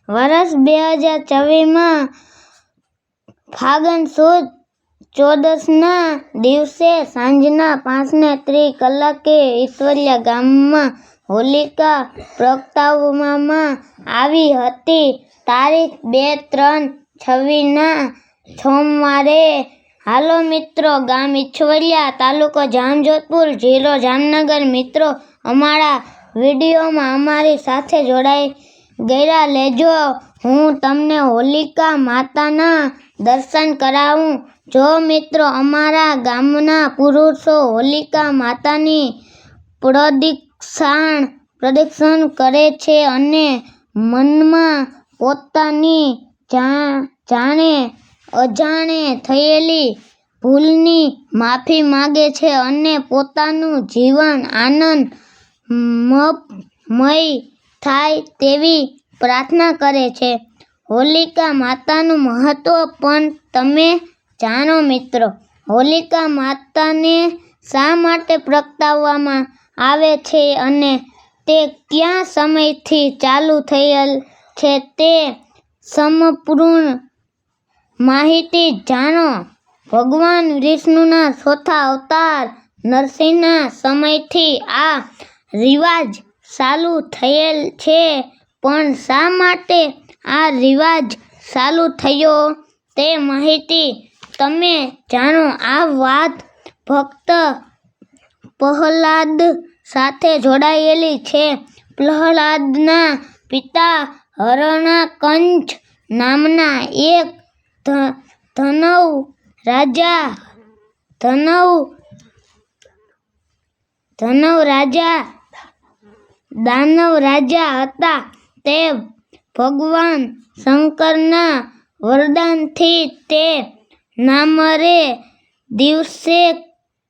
વર્ષ 2024માં ફાગણ સુદ 14ના દિવસે સાંજના 5:30 ઈશ્વરિયા ગામમાં હોલિકા પ્રગટાવવામાં આવી હતી. તારીખ 2/3/26ના સોમવારે. હાલો મિત્રો, ગામ ઈશ્વરિયા, તાલુકો જામજોધપુર, જિલ્લો જામનગર. મિત્રો, અમારા વિડીયોમાં અમારી સાથે જોડાઈ ગયા લેજો. હું તમને હોલિકા માતાના દર્શન કરાવું. જો મિત્રો, અમારા ગામના પુરુષો હોલિકા માતાની પ્રદક્ષિણ કરે છે અને મનમાં પોતાની જાણે અજાણે થયેલી ભૂલની માફી માંગે છે અને પોતાનું જીવન આનંદમય થાય તેવી પ્રાર્થના કરે છે. હોલિકા માતાનું મહત્વ પણ તમે જાણો મિત્રો. હોલિકા માતાને શા માટે પ્રગટાવવામાં આવે છે અને તે કયા સમયથી ચાલુ થયેલ છે તે સંપૂર્ણ માહિતી જાણો. ભગવાન વિષ્ણુના ચોથા અવતાર નરસિંહના સમયથી આ રિવાજ ચાલુ થયેલ છે. પણ શા માટે આ રિવાજ ચાલુ થયો તે માહિતી તમે જાણો. આ વાત ભક્ત પ્રહલાદ સાથે જોડાયેલી છે. પ્રહલાદના પિતા હરણ્યકંચ નામના એક દાનવ રાજા હતા. તે ભગવાન શંકરના વરદાનથી તે ના મરે દિવસે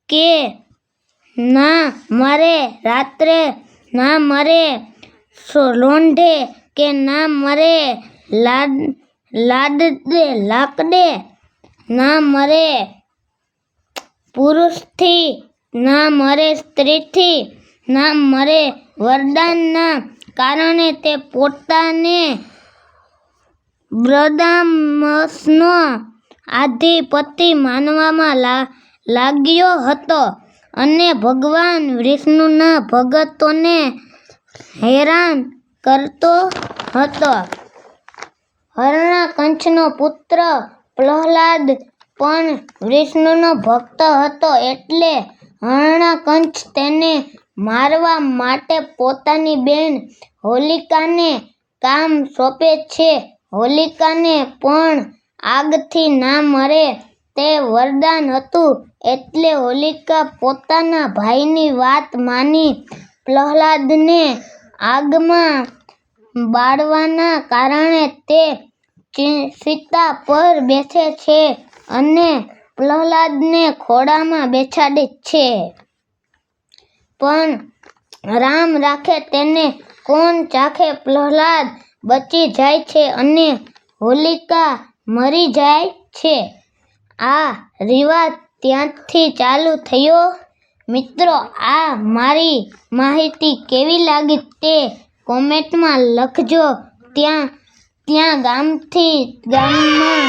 કે ના મરે રાત્રે, ના મરે લોંઢે કે ના મરે લાકડે, ના મરે પુરુષથી, ના મરે સ્ત્રીથી, ના મરે વરદાનના કારણે તે પોતાને બ્રહ્માસ્ત્રનો અધિપતિ માનવામાં લાગ્યો હતો અને ભગવાન વિષ્ણુના ભક્તોને હેરાન કરતો હતો. હરણ્યકંચનો પુત્ર પ્રહલાદ પણ વિષ્ણુનો ભક્ત હતો. એટલે હરણ્યકંચ તેને મારવા માટે પોતાની બહેન હોલિકાને કામ સોંપે છે. હોલિકાને પણ આગથી ના મરે તે વરદાન હતું. એટલે હોલિકા પોતાના ભાઈની વાત માની પ્રહલાદને આગમાં બાળવાના કારણે તે ચિતા પર બેસે છે અને પ્રહલાદને ખોળામાં બેસાડે છે. પણ રામ રાખે તેને કોણ ચાખે. પ્રહલાદ બચી જાય છે અને હોલિકા મરી જાય છે. આ રિવાજ ત્યાંથી ચાલુ થયો. મિત્રો, આ મારી માહિતી કેવી લાગી તે કોમેન્ટમાં લખજો. ત્યાં ગામમાં